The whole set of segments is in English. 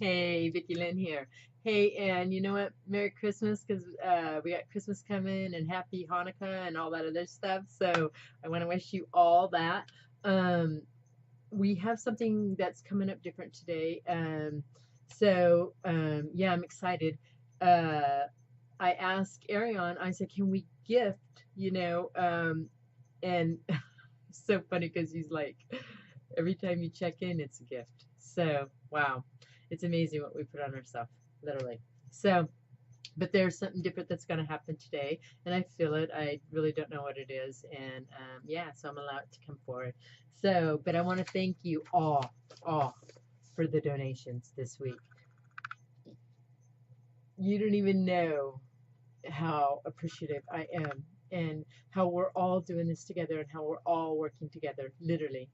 Hey, Vicky Lynn here. Hey, and you know what? Merry Christmas, because we got Christmas coming and Happy Hanukkah and all that other stuff. So I want to wish you all that. Um, we have something that's coming up different today. Yeah, I'm excited. Uh, I asked Arion, I said, can we gift, and so funny because he's like, every time you check in, it's a gift. So, wow, it's amazing what we put on ourselves, literally. So, but there's something different that's going to happen today, and I feel it. I really don't know what it is, and yeah, so I'm allowed to come forward. So, but I want to thank you all for the donations this week. You don't even know how appreciative I am and how we're all doing this together and how we're all working together, literally.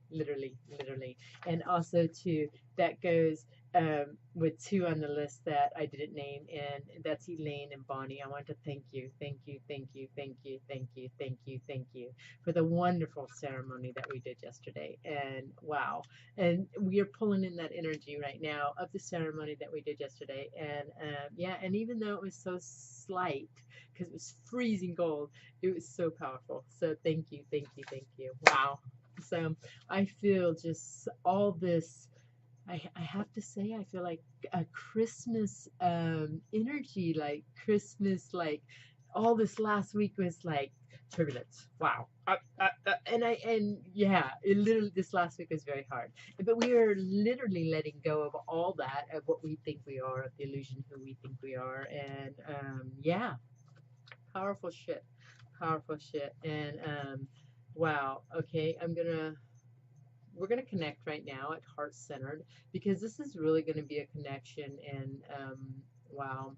And also, too, that goes with two on the list that I didn't name, and that's Elaine and Bonnie. I want to thank you for the wonderful ceremony that we did yesterday. And wow. And we are pulling in that energy right now of the ceremony that we did yesterday. And yeah, and even though it was so slight, because it was freezing cold, it was so powerful. So thank you. Wow. So I feel just all this. I have to say, I feel like a Christmas energy, like Christmas, like all this last week was like turbulence. Wow. And yeah, it literally, this last week was very hard. But we are literally letting go of all that, of what we think we are, of the illusion who we think we are. And yeah, powerful shit. Powerful shit. And wow. Okay, we're gonna connect right now at heart centered, because this is really gonna be a connection. And wow,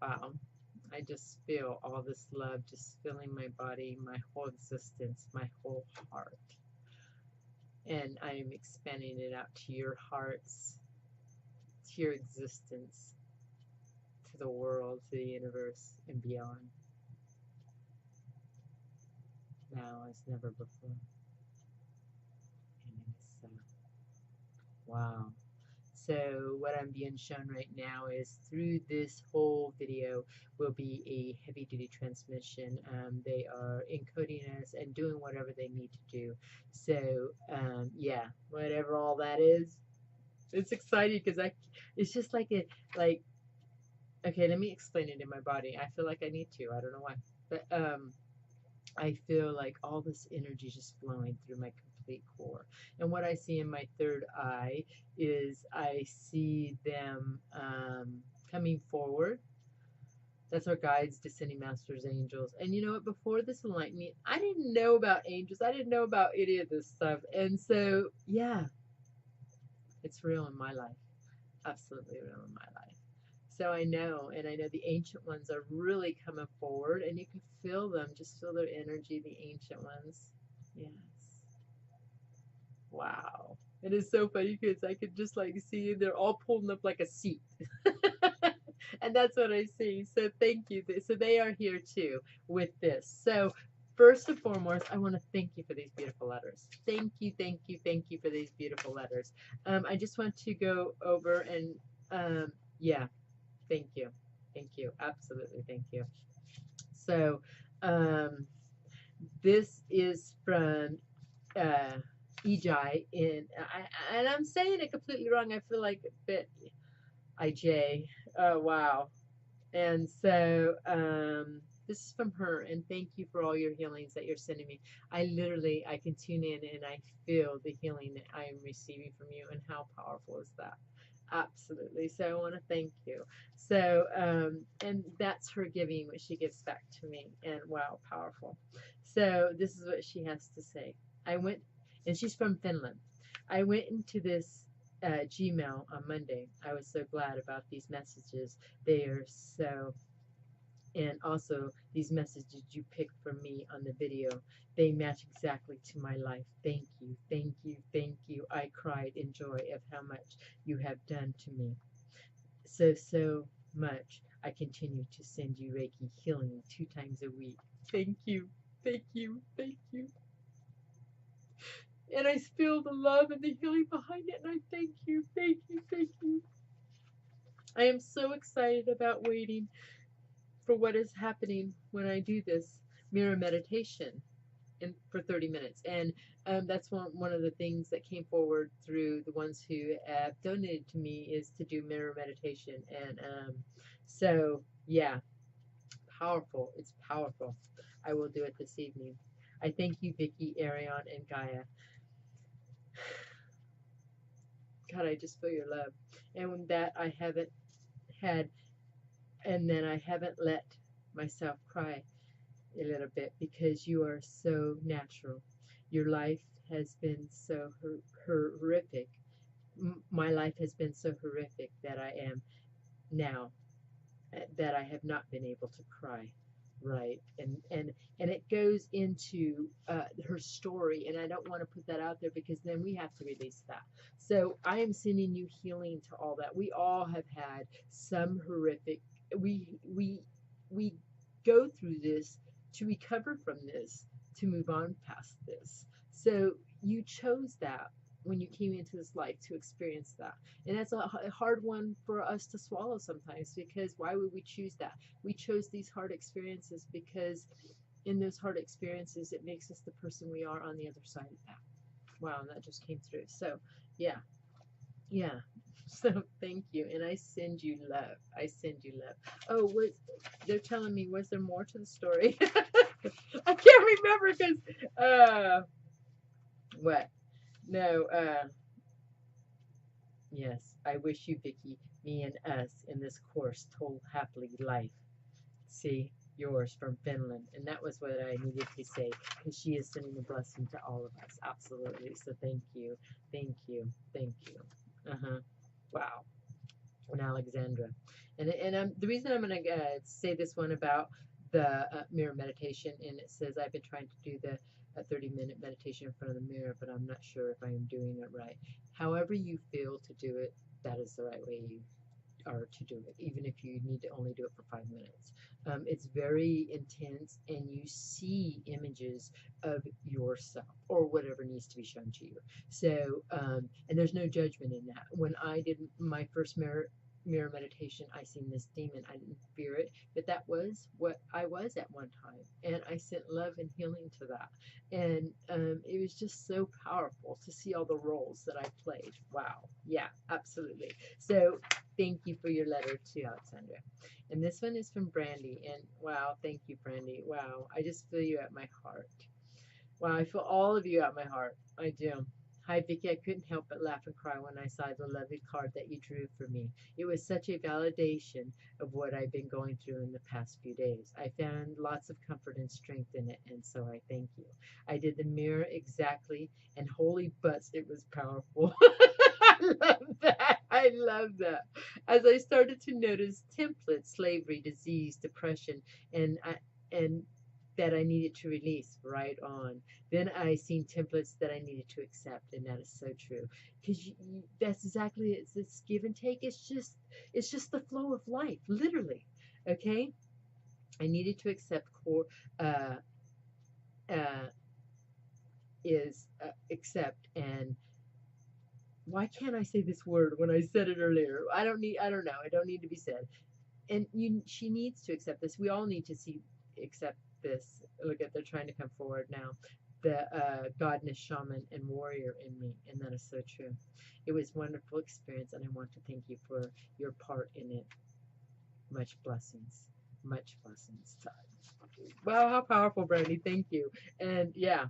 wow. I just feel all this love just filling my body, my whole existence, my whole heart. And I am expanding it out to your hearts, to your existence, to the world, to the universe, and beyond, now as never before. And it is so. Wow. So what I'm being shown right now is through this whole video will be a heavy duty transmission. They are encoding us and doing whatever they need to do. So yeah, whatever all that is, it's exciting because it's just like like, okay, let me explain it in my body. I feel like I need to. I don't know why, but I feel like all this energy just flowing through my complete core. And what I see in my third eye is I see them coming forward. That's our guides, descending masters, angels. And you know what? Before this enlightenment, I didn't know about angels. I didn't know about any of this stuff. And so, yeah, it's real in my life. Absolutely real in my life. So I know, and I know the ancient ones are really coming forward, and you can feel them. Just feel their energy, the ancient ones. Yes. Wow. It is so funny because I could just like see they're all pulling up like a seat. And that's what I see. So thank you. So they are here too with this. So first and foremost, I want to thank you for these beautiful letters. Thank you for these beautiful letters. I just want to go over and yeah, thank you. Thank you. Absolutely thank you. So um, this is from Ejai and I'm saying it completely wrong. I feel like a bit IJ. Oh wow. And so this is from her, and thank you for all your healings that you're sending me. I can tune in and I feel the healing that I am receiving from you, and how powerful is that? Absolutely. So I want to thank you. So, and that's her giving what she gives back to me. And wow, powerful. So this is what she has to say. I went, and she's from Finland. I went into this Gmail on Monday. I was so glad about these messages. They are so, and also these messages you picked from me on the video, they match exactly to my life. Thank you. I cried in joy of how much you have done to me. So much. I continue to send you Reiki healing 2 times a week. Thank you. Thank you. And I feel the love and the healing behind it. And I thank you, thank you, thank you. I am so excited about waiting for what is happening when I do this mirror meditation for 30 minutes. And that's one of the things that came forward through the ones who have donated to me is to do mirror meditation. And so, yeah, powerful. It's powerful. I will do it this evening. I thank you, Vicky, Arion, and Gaia. God, I just feel your love. And with that, I haven't had, and then I haven't let myself cry a little bit because you are so natural. Your life has been so horrific. My life has been so horrific that I am now, that I have not been able to cry. Right. And it goes into her story, and I don't want to put that out there because then we have to release that. So I am sending you healing to all that. We all have had some horrific, we go through this to recover from this, to move on past this. So you chose that when you came into this life to experience that. And that's a hard one for us to swallow sometimes, because why would we choose that? We chose these hard experiences because in those hard experiences, it makes us the person we are on the other side of that. Wow, and that just came through. So, yeah, yeah. So thank you, and I send you love. I send you love. Oh, they're telling me, was there more to the story? I can't remember because what? No, yes, I wish you, Vicky, me and us in this course told happily life. See, yours from Finland. And that was what I needed to say, because she is sending a blessing to all of us. Absolutely. So thank you. Thank you. Thank you. Uh-huh. Wow. And Alexandra. And the reason I'm going to say this one about the mirror meditation, and it says I've been trying to do the 30-minute meditation in front of the mirror, but I'm not sure if I am doing it right. However you feel to do it, that is the right way you are to do it, even if you need to only do it for 5 minutes. It's very intense, and you see images of yourself or whatever needs to be shown to you. So, and there's no judgment in that. When I did my first mirror meditation, I seen this demon. I didn't fear it, but that was what I was at one time, and I sent love and healing to that. And it was just so powerful to see all the roles that I played. Wow. Yeah, absolutely. So thank you for your letter to Alexandra. And this one is from Brandy. And wow, thank you, Brandy. Wow, I just feel you at my heart. Wow, I feel all of you at my heart. I do. Hi, Vicky. I couldn't help but laugh and cry when I saw the lovely card that you drew for me. It was such a validation of what I've been going through in the past few days. I found lots of comfort and strength in it, and so I thank you. I did the mirror exactly, and holy butts, it was powerful. I love that. I love that. As I started to notice templates, slavery, disease, depression, and that I needed to release right on. Then I seen templates that I needed to accept, and that is so true. Because that's exactly it. It's give and take. It's just the flow of life, literally. Okay. I needed to accept uh, uh, accept, and why can't I say this word when I said it earlier? I don't know. It don't need to be said. And she needs to accept this. We all need to accept this. Look at, they're trying to come forward now. The godness, shaman, and warrior in me, and that is so true. It was a wonderful experience, and I want to thank you for your part in it. Much blessings. Much blessings. Wow, how powerful, Brandy. Thank you. And yeah,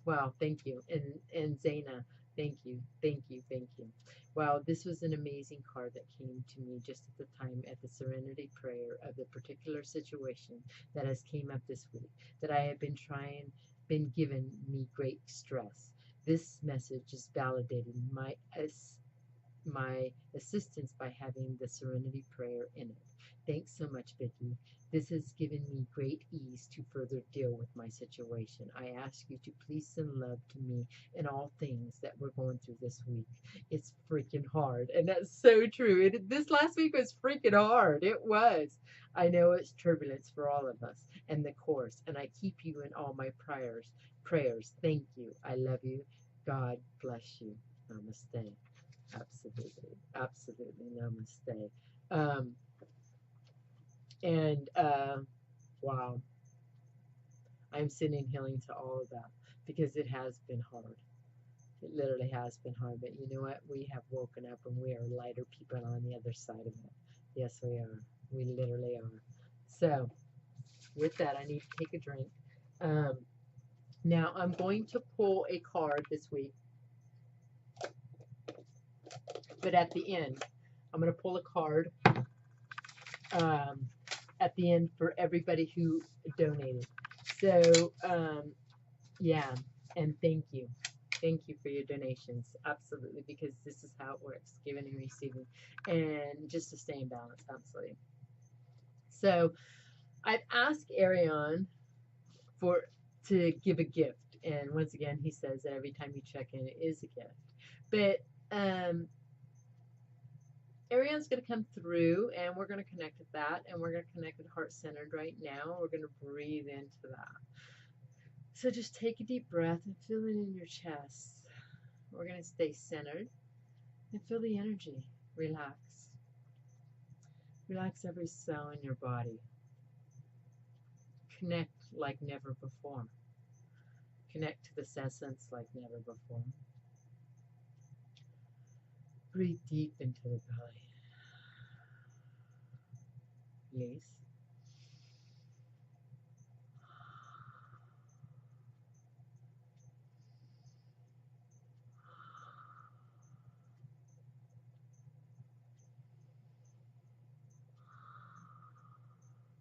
wow, thank you. And Zaina, thank you, thank you, thank you. Wow, this was an amazing card that came to me just at the time at the serenity prayer of the particular situation that has came up this week, that I have been given me great stress. This message is validating my assistance by having the serenity prayer in it. Thanks so much, Vicki. This has given me great ease to further deal with my situation. I ask you to please send love to me in all things that we're going through this week. It's freaking hard. And that's so true. This last week was freaking hard. It was. I know it's turbulence for all of us and the course, and I keep you in all my prayers. prayers. Thank you. I love you. God bless you. Namaste. Absolutely. Absolutely. Namaste. Um, and wow. I'm sending healing to all of that because it has been hard. It literally has been hard. But you know what? We have woken up and we are lighter people on the other side of it. Yes, we are. We literally are. So, with that, I need to take a drink. Um, Now, I'm going to pull a card this week, but at the end, I'm going to pull a card at the end for everybody who donated. So, yeah, and thank you. Thank you for your donations. Absolutely, because this is how it works, giving and receiving, and just to stay in balance, absolutely. So, I've asked Arion to give a gift, and once again, he says that every time you check in, it is a gift. But Arion's going to come through, and we're going to connect with that, and we're going to connect with heart-centered right now. We're going to breathe into that. So just take a deep breath and feel it in your chest. We're going to stay centered and feel the energy. Relax. Relax every cell in your body. Connect like never before. Connect to this essence like never before. Breathe deep into the belly. Release.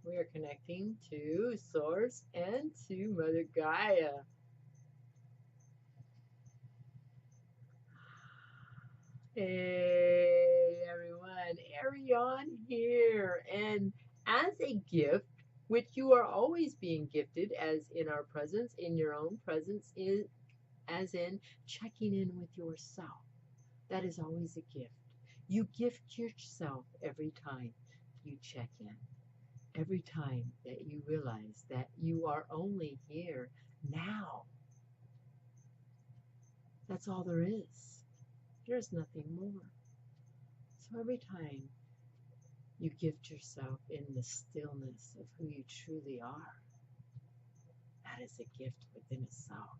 We are connecting to Source and to Mother Gaia. Hey everyone, Arion here. And as a gift, which you are always being gifted, as in our presence, in your own presence, as in checking in with yourself. That is always a gift. You gift yourself every time you check in, every time that you realize that you are only here now. That's all there is. There's nothing more. So every time you gift yourself in the stillness of who you truly are, that is a gift within itself.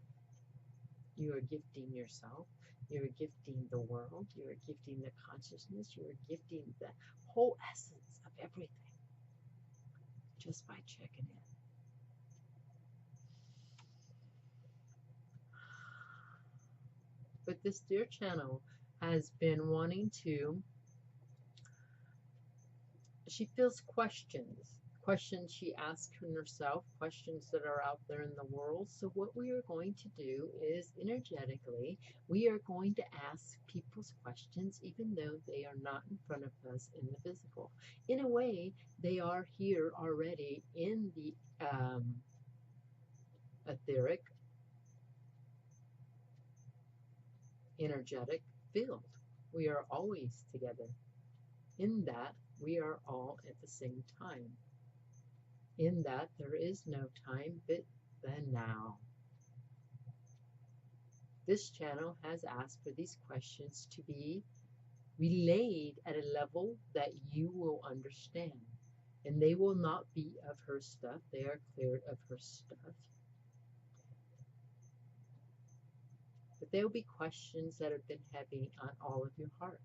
You are gifting yourself. You are gifting the world. You are gifting the consciousness. You are gifting the whole essence of everything just by checking in. But this dear channel has been wanting to, she feels questions she asks herself, questions that are out there in the world. So what we are going to do is energetically, we are going to ask people's questions even though they are not in front of us in the physical. In a way, they are here already in the etheric, energetic field. We are always together. In that, we are all at the same time. In that, there is no time but the now. This channel has asked for these questions to be relayed at a level that you will understand. And they will not be of her stuff. They are cleared of her stuff. But there will be questions that have been heavy on all of your hearts.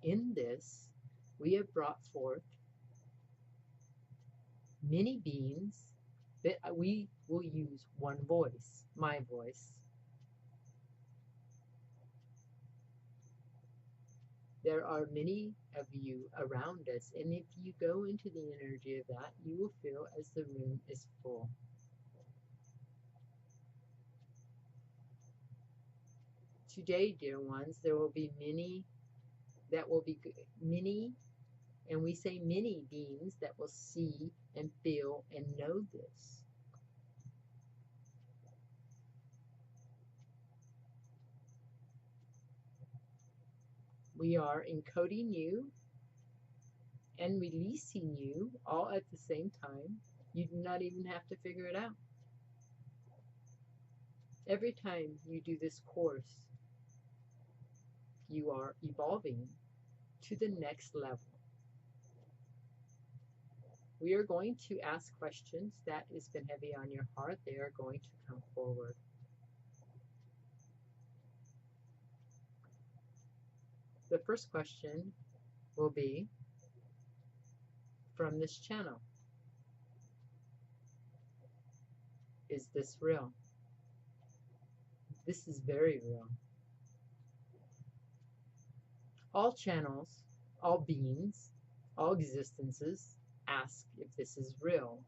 In this, we have brought forth many beings that we will use one voice, my voice. There are many of you around us, and if you go into the energy of that, you will feel as the room is full. Today, dear ones, there will be many, and we say many beings that will see and feel and know this. We are encoding you and releasing you all at the same time. You do not even have to figure it out. Every time you do this course, you are evolving to the next level. We are going to ask questions that has been heavy on your heart. They are going to come forward. The first question will be from this channel. Is this real? This is very real. All channels, all beings, all existences ask if this is real.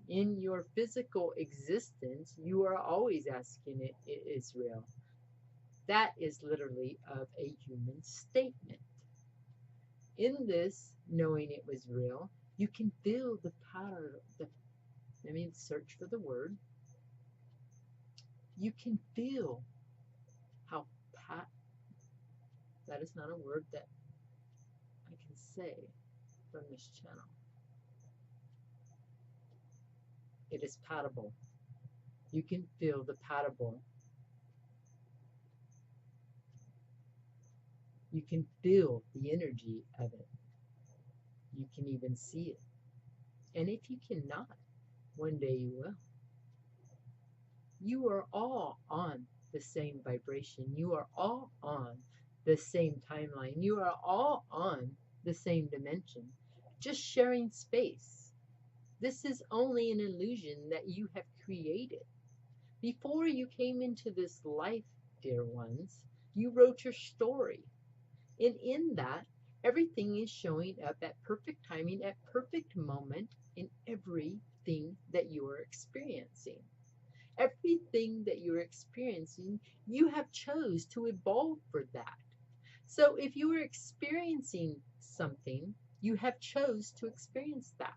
In your physical existence, you are always asking it is real. That is literally of a human statement. In this, knowing it was real, you can feel the power. Let me search for the word. You can feel how that is not a word that I can say from this channel. It is patable. You can feel the patable. You can feel the energy of it. You can even see it. And if you cannot, one day you will. You are all on the same vibration. You are all on the same timeline. You are all on the same dimension, just sharing space. This is only an illusion that you have created. Before you came into this life, dear ones, you wrote your story. And in that, everything is showing up at perfect timing, at perfect moment in everything that you are experiencing. Everything that you're experiencing, you have chose to evolve for that. So if you are experiencing something, you have chose to experience that.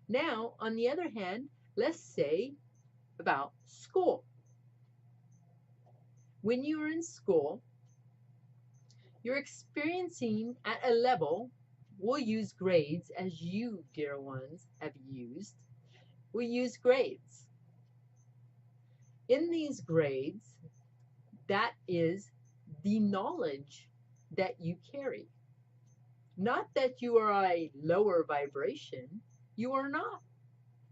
Now, on the other hand, let's say about school. When you're in school, you're experiencing at a level, we'll use grades as you, dear ones, have used. We use grades. In these grades, that is the knowledge that you carry. Not that you are a lower vibration. You are not.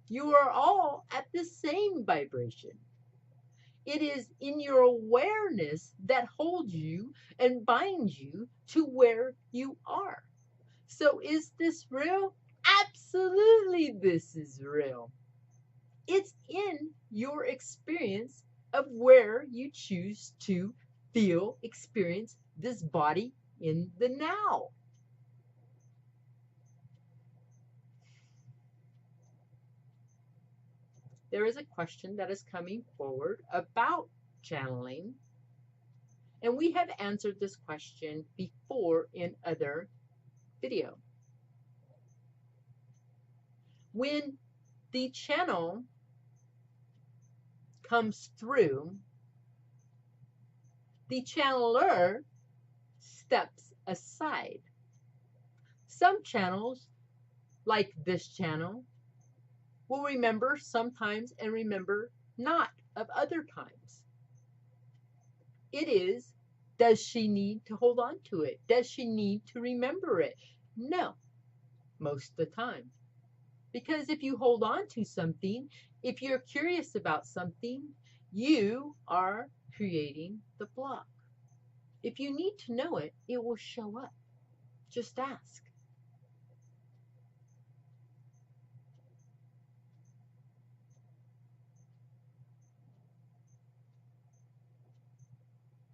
You are all at the same vibration. It is in your awareness that holds you and binds you to where you are. So is this real? Absolutely, this is real. It's in your experience of where you choose to feel, experience this body in the now. There is a question that is coming forward about channeling, and we have answered this question before in other video. When the channel comes through, the channeler steps aside. Some channels, like this channel, will remember sometimes and remember not of other times. It is, does she need to hold on to it? Does she need to remember it? No, most of the time. Because if you hold on to something, if you're curious about something, you are creating the block. If you need to know it, it will show up. Just ask.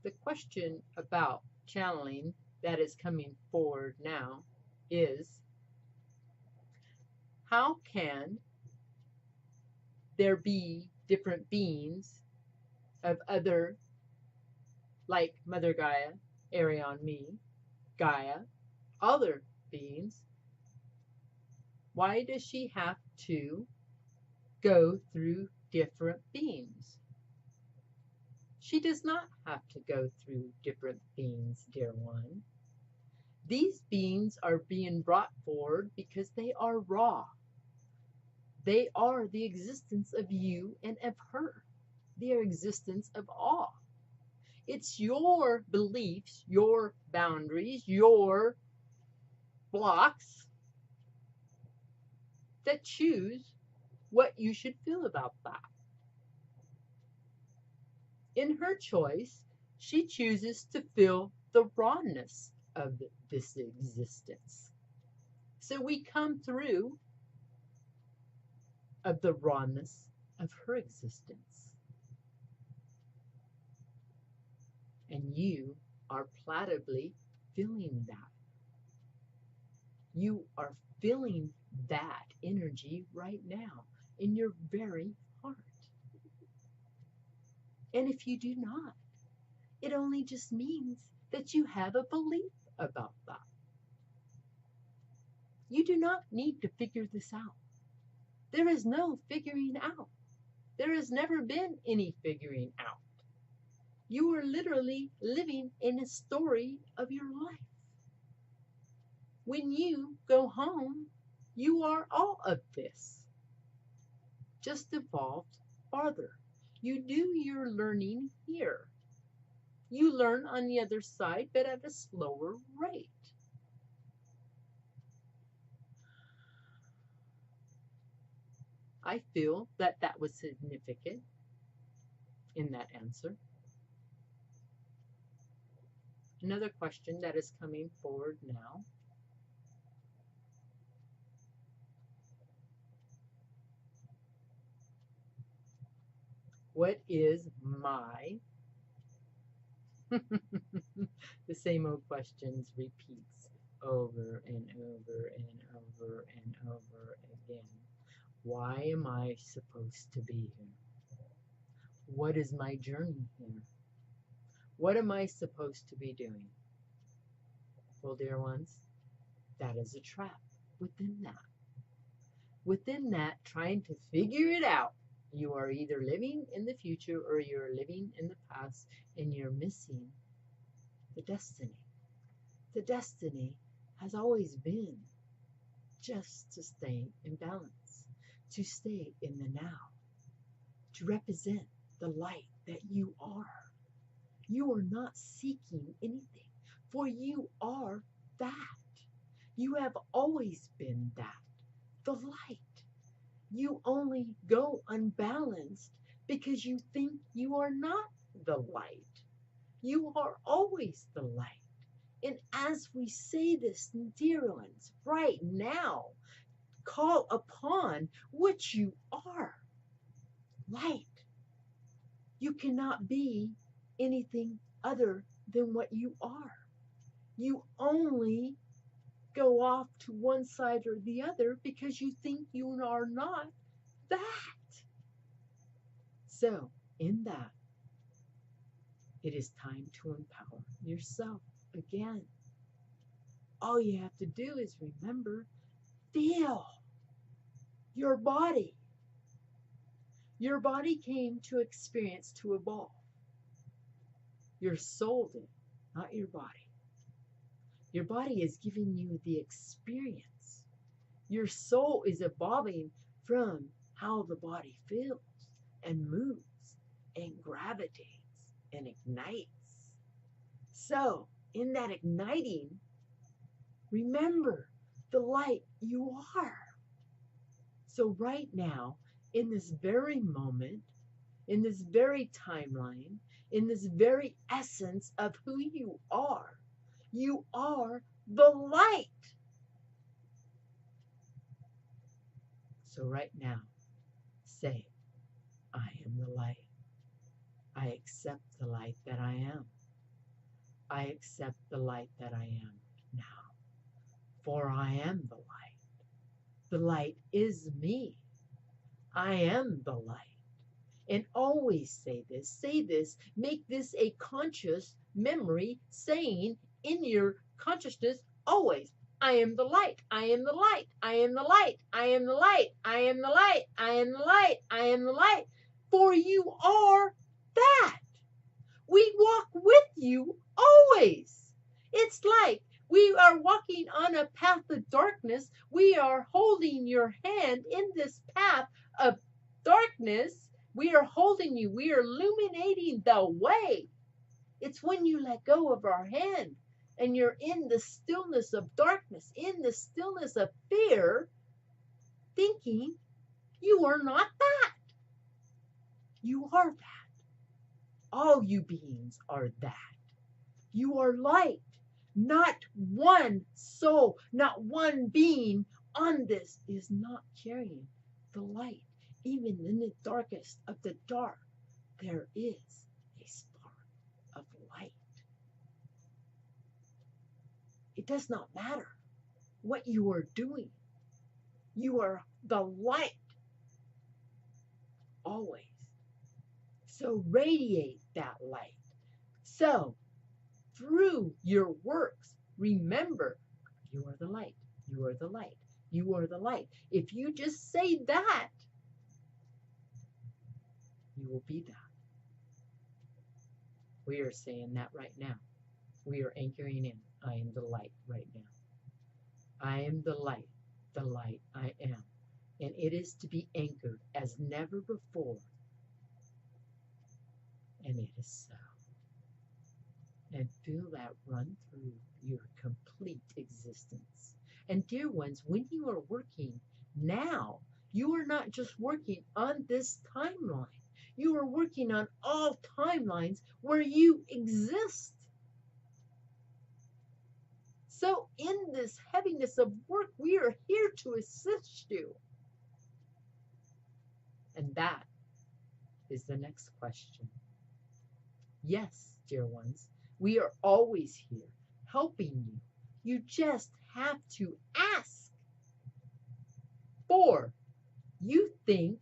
The question about channeling that is coming forward now is, how can there be different beings of other, like Mother Gaia, Arion, me, Gaia, other beings? Why does she have to go through different beings? She does not have to go through different beings, dear one. These beings are being brought forward because they are raw. They are the existence of you and of her. their existence of awe. It's your beliefs, your boundaries, your blocks that choose what you should feel about that. In her choice, she chooses to feel the rawness of this existence. So we come through of the rawness of her existence. And you are plausibly feeling that. You are feeling that energy right now in your very heart. And if you do not, it only just means that you have a belief about that. You do not need to figure this out. There is no figuring out. There has never been any figuring out. You are literally living in a story of your life. When you go home, you are all of this, just evolved farther. You do your learning here. You learn on the other side, but at a slower rate. I feel that that was significant in that answer. Another question that is coming forward now. What is my the same old questions repeats over and over and over and over again. Why am I supposed to be here? What is my journey here? What am I supposed to be doing? Well, dear ones, that is a trap within that. Within that, trying to figure it out, you are either living in the future or you're living in the past, and you're missing the destiny. The destiny has always been just to stay in balance, to stay in the now, to represent the light that you are. You are not seeking anything, for you are that. You have always been that, the light. You only go unbalanced because you think you are not the light. You are always the light. And as we say this, dear ones, right now, call upon what you are, light. You cannot be anything other than what you are. You only go off to one side or the other because you think you are not that. So, in that, it is time to empower yourself again. All you have to do is remember, feel your body. Your body came to experience, to evolve. Your soul did, not your body. Your body is giving you the experience. Your soul is evolving from how the body feels and moves and gravitates and ignites. So, in that igniting, remember the light you are. So right now, in this very moment, in this very timeline, in this very essence of who you are the light. So right now, say, I am the light. I accept the light that I am. I accept the light that I am now. For I am the light. The light is me. I am the light. And always say this, make this a conscious memory saying in your consciousness always, I am the light, I am the light, I am the light, I am the light, I am the light, I am the light, I am the light, for you are that. We walk with you always. It's like we are walking on a path of darkness. We are holding your hand in this path of darkness We are holding you. We are illuminating the way. It's when you let go of our hand and you're in the stillness of darkness, in the stillness of fear, thinking you are not that. You are that. All you beings are that. You are light. Not one soul, not one being on this is not carrying the light. Even in the darkest of the dark, there is a spark of light. It does not matter what you are doing. You are the light always. So radiate that light. So through your works, remember, you are the light. You are the light. You are the light. If you just say that, you will be that. We are saying that right now. We are anchoring in. I am the light right now. I am the light I am. And it is to be anchored as never before. And it is so. And feel that run through your complete existence. And dear ones, when you are working now, you are not just working on this timeline. You are working on all timelines where you exist. So in this heaviness of work, we are here to assist you. And that is the next question. Yes, dear ones, we are always here helping you. You just have to ask. For you think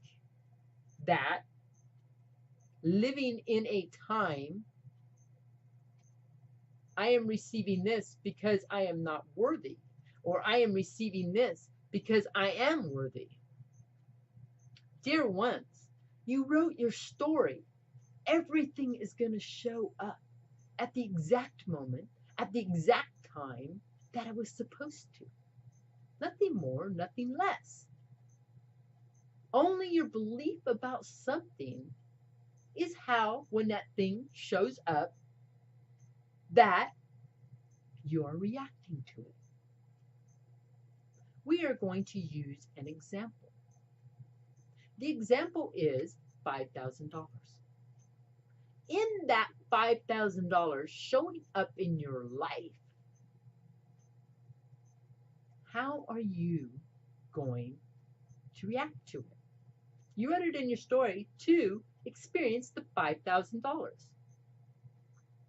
that living in a time, I am receiving this because I am not worthy, or I am receiving this because I am worthy. Dear ones, you wrote your story. Everything is going to show up at the exact moment, at the exact time that it was supposed to. Nothing more, nothing less. Only your belief about something is how, when that thing shows up, that you are reacting to it. We are going to use an example. The example is $5,000. In that $5,000 showing up in your life, how are you going to react to it? You wrote it in your story to experience the $5,000.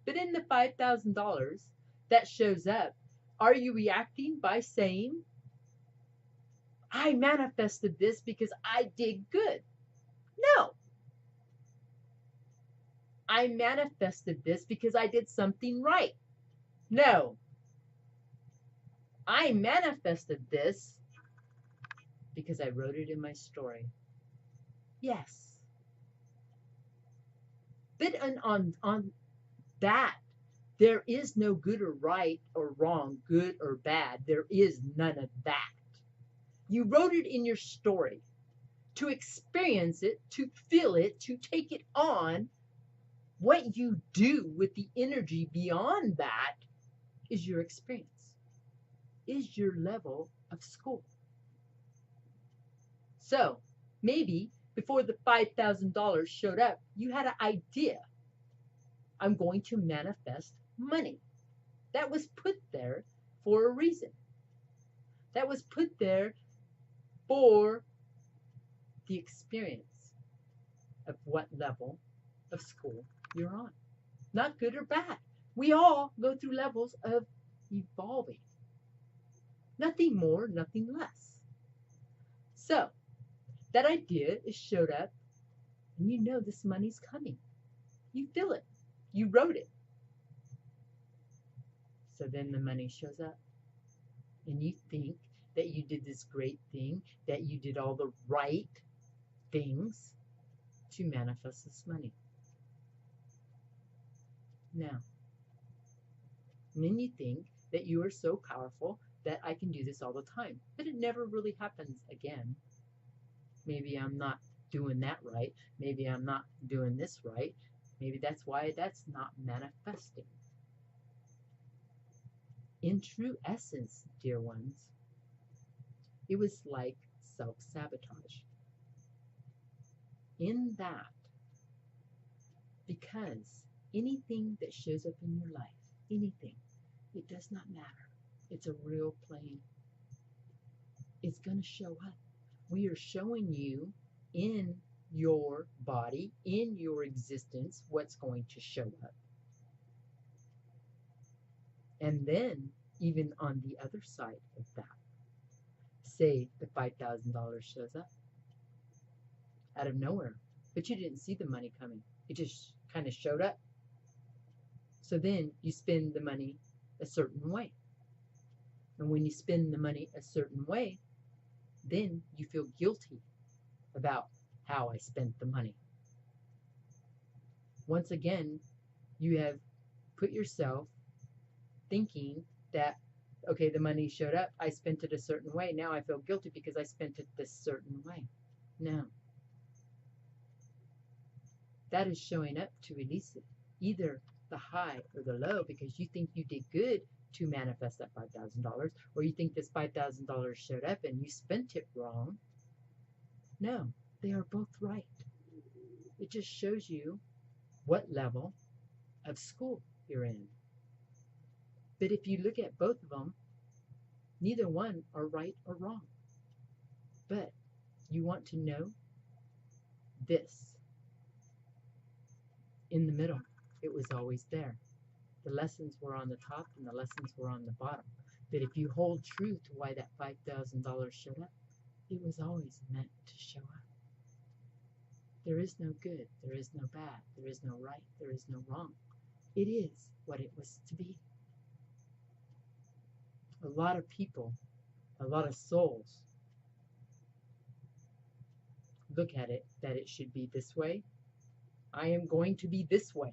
But in the $5,000 that shows up, are you reacting by saying, I manifested this because I did good? No. I manifested this because I did something right. No. I manifested this because I wrote it in my story. Yes. But on that, there is no good or right or wrong, good or bad. There is none of that. You wrote it in your story to experience it, to feel it, to take it on. What you do with the energy beyond that is your experience, is your level of school. So maybe before the $5,000 showed up, you had an idea. I'm going to manifest money. That was put there for a reason. That was put there for the experience of what level of school you're on. Not good or bad. We all go through levels of evolving. Nothing more, nothing less. So that idea is showed up, and you know this money's coming. You feel it. You wrote it. So then the money shows up, and you think that you did this great thing, that you did all the right things to manifest this money. Now, and then you think that you are so powerful that I can do this all the time, but it never really happens again. Maybe I'm not doing that right. Maybe I'm not doing this right. Maybe that's why that's not manifesting. In true essence, dear ones, it was like self-sabotage. In that, because anything that shows up in your life, anything, it does not matter. It's a real plane. It's going to show up. We are showing you in your body, in your existence, what's going to show up. And then, even on the other side of that, say the $5,000 shows up out of nowhere, but you didn't see the money coming. It just kind of showed up. So then you spend the money a certain way. And when you spend the money a certain way, then you feel guilty about how I spent the money. Once again, you have put yourself thinking that, okay, the money showed up, I spent it a certain way, now I feel guilty because I spent it this certain way. No. That is showing up to release it, either the high or the low, because you think you did good to manifest that $5,000, or you think this $5,000 showed up and you spent it wrong. No, they are both right. It just shows you what level of school you're in. But if you look at both of them, neither one are right or wrong. But you want to know this. In the middle, it was always there. The lessons were on the top and the lessons were on the bottom. But if you hold true to why that $5,000 showed up, it was always meant to show up. There is no good, there is no bad, there is no right, there is no wrong. It is what it was to be. A lot of people, a lot of souls look at it that it should be this way. I am going to be this way.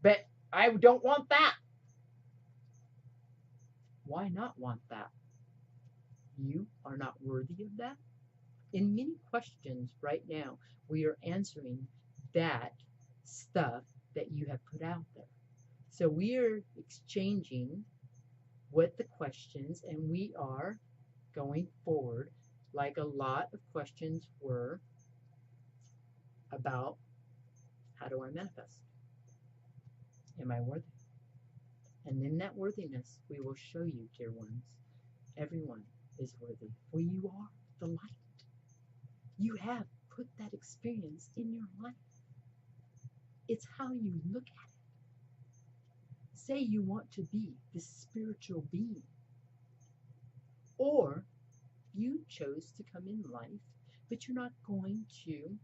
But I don't want that. Why not want that? You are not worthy of that? In many questions right now, we are answering that stuff that you have put out there. So we are exchanging what the questions, and we are going forward like a lot of questions were about how do I manifest? Am I worthy? And in that worthiness, we will show you, dear ones, everyone is worthy, for you are the light. You have put that experience in your life. It's how you look at it. Say you want to be this spiritual being, or you chose to come in life, but you're not going to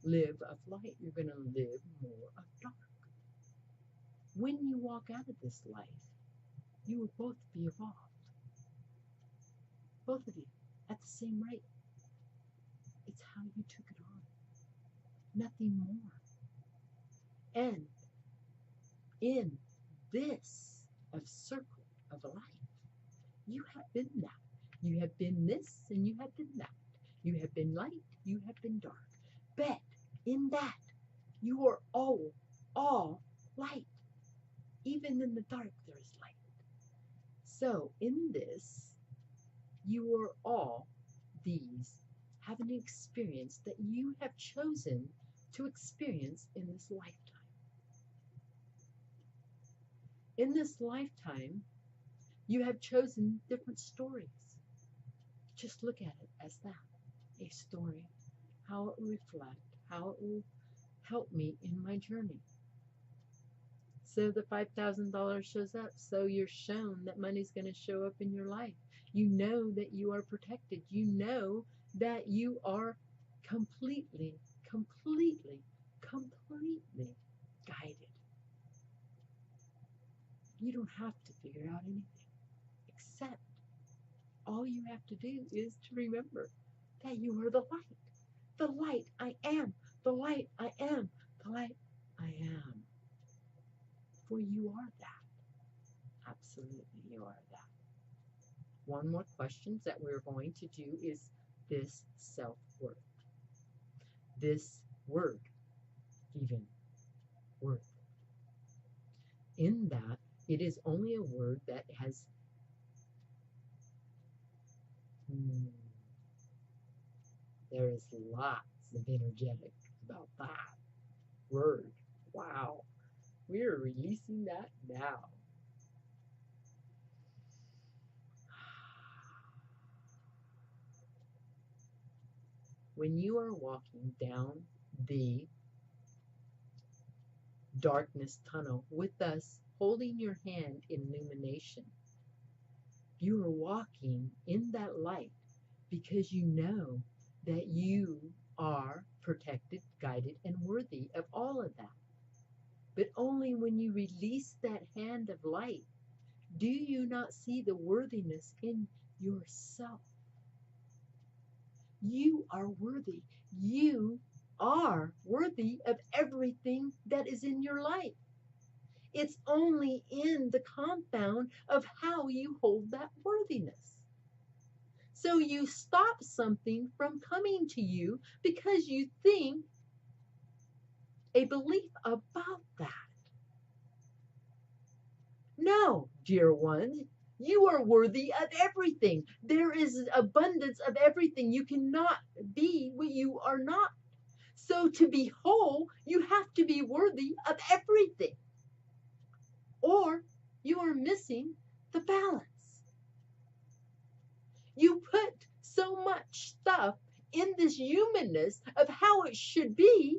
live of light. You're going to live more of dark. When you walk out of this life, you will both be evolved. Both of you at the same rate. It's how you took it on. Nothing more. And in this of circle of life, you have been that. You have been this and you have been that. You have been light, you have been dark. But in that, you are all light. Even in the dark, there is light. So in this, you are all these have an experience that you have chosen to experience in this lifetime. In this lifetime, you have chosen different stories. Just look at it as that, a story, how it will reflect, how it will help me in my journey. So the $5,000 shows up, so you're shown that money's going to show up in your life. You know that you are protected. You know that you are completely guided. You don't have to figure out anything, except all you have to do is to remember that you are the light. The light I am. The light I am. The light I am. For you are that. Absolutely, you are that. One more question that we're going to do is this self-worth. this word even worth? In that it is only a word that has there is lots of energetic about that word. Wow. We are releasing that now. When you are walking down the darkness tunnel with us, holding your hand in illumination, you are walking in that light because you know that you are protected, guided, and worthy of all of that. But only when you release that hand of light do you not see the worthiness in yourself. You are worthy. You are worthy of everything that is in your life. It's only in the compound of how you hold that worthiness. So you stop something from coming to you because you think a belief about that. No, dear ones, you are worthy of everything. There is abundance of everything. You cannot be what you are not. So to be whole, you have to be worthy of everything. Or you are missing the balance. You put so much stuff in this humanness of how it should be,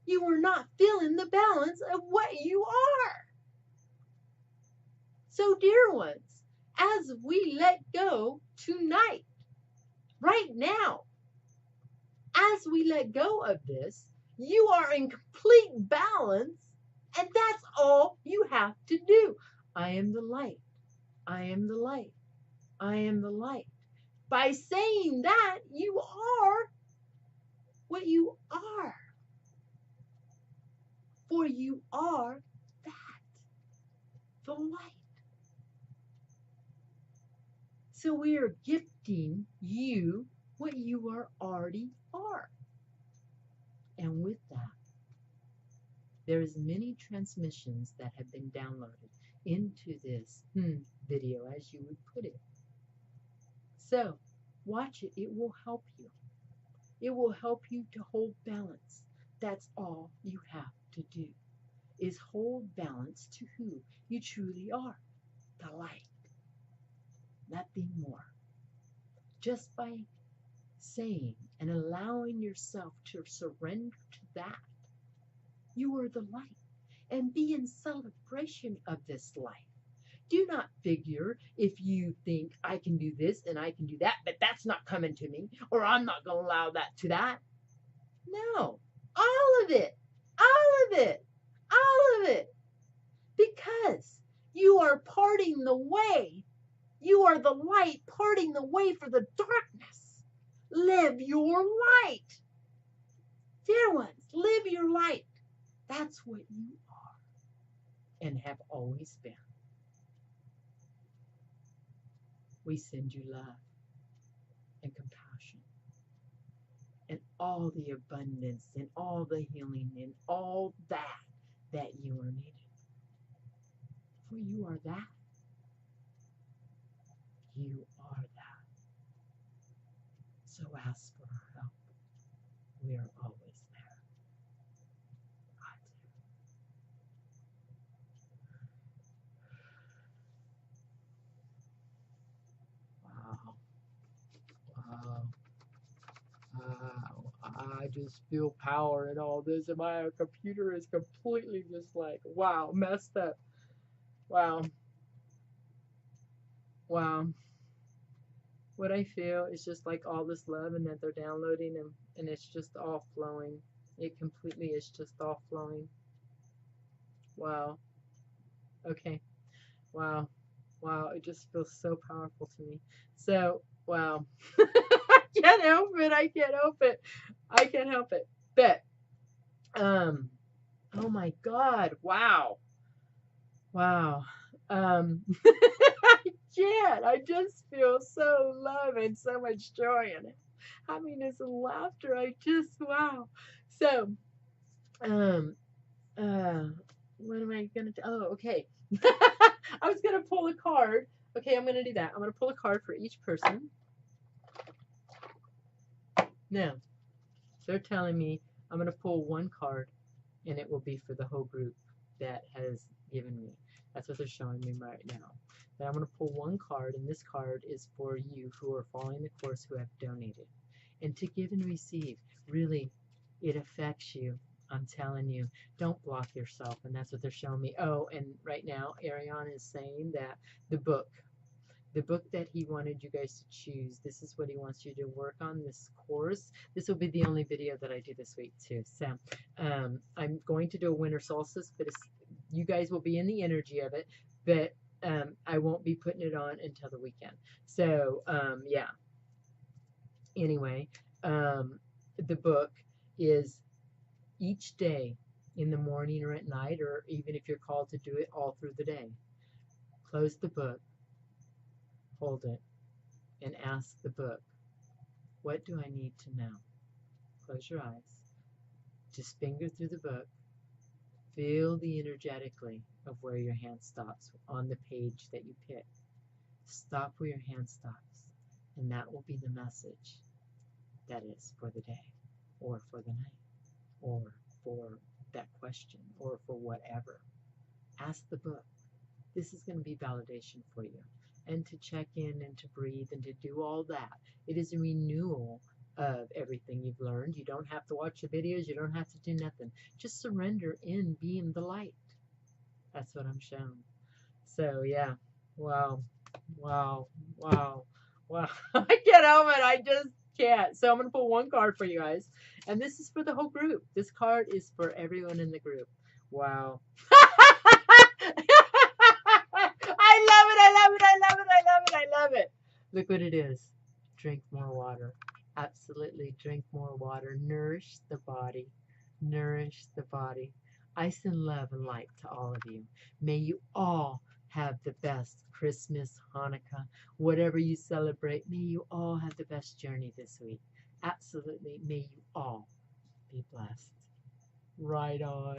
you are not feeling the balance of what you are. So, dear ones, as we let go tonight, right now, as we let go of this, you are in complete balance, and that's all you have to do. I am the light. I am the light. I am the light. By saying that, you are what you are. For you are that, the light. So we are gifting you what you already are. And with that, there's many transmissions that have been downloaded into this video, as you would put it. So watch it. It will help you. It will help you to hold balance. That's all you have to do, is hold balance to who you truly are, the light. Nothing more. Just by saying and allowing yourself to surrender to that, you are the light, and be in celebration of this life. Do not figure if you think I can do this and I can do that, but that's not coming to me, or I'm not going to allow that to that. No, all of it, all of it, all of it, because you are parting the way. You are the light parting the way for the darkness. Live your light. Dear ones, live your light. That's what you are and have always been. We send you love and compassion and all the abundance and all the healing and all that you are needed. For you are that. You are that. So ask for our help. We are always there. Wow. Wow. Wow. I just feel power in all this, and my computer is completely just like, wow, messed up. Wow. Wow. What I feel is just like all this love, and that they're downloading, and it's just all flowing. It completely is just all flowing. Wow. Okay. Wow. Wow. It just feels so powerful to me. So, wow. I can't help it. I can't help it. I can't help it. But, oh my God. Wow. Wow. I can't. I just feel so love and so much joy in it. happiness and laughter. I just, wow. So, um, what am I gonna do? Oh, okay. I was gonna pull a card. Okay, I'm gonna do that. I'm gonna pull a card for each person. Now, they're telling me I'm gonna pull one card, and it will be for the whole group that has given me. That's what they're showing me right now. But I'm gonna pull one card, and this card is for you who are following the course, who have donated. And to give and receive, really, it affects you. I'm telling you, don't block yourself. And that's what they're showing me. Oh, and right now, Ariane is saying that the book that he wanted you guys to choose, this is what he wants you to work on, this course. This will be the only video that I do this week too. So I'm going to do a winter solstice, but you guys will be in the energy of it, but I won't be putting it on until the weekend. So yeah, anyway, the book is each day, in the morning or at night, or even if you're called to do it all through the day, close the book, hold it, and ask the book, what do I need to know? Close your eyes. Just finger through the book. Feel the energetically of where your hand stops on the page that you pick. Stop where your hand stops, and that will be the message that is for the day, or for the night, or for that question, or for whatever. Ask the book. This is going to be validation for you. And to check in and to breathe and to do all that. It is a renewal of everything you've learned. You don't have to watch the videos. You don't have to do nothing. Just surrender in being the light. That's what I'm shown. So, yeah. Wow. Wow. Wow. Wow. I can't help it. I just can't. So I'm going to pull one card for you guys. And this is for the whole group. This card is for everyone in the group. Wow. I love it. I love it. I love it. I love it. I love it. Look what it is. Drink more water. Absolutely drink more water. Nourish the body. Nourish the body. I send love and light to all of you. May you all have the best Christmas, Hanukkah, whatever you celebrate. May you all have the best journey this week. Absolutely. May you all be blessed. Right on.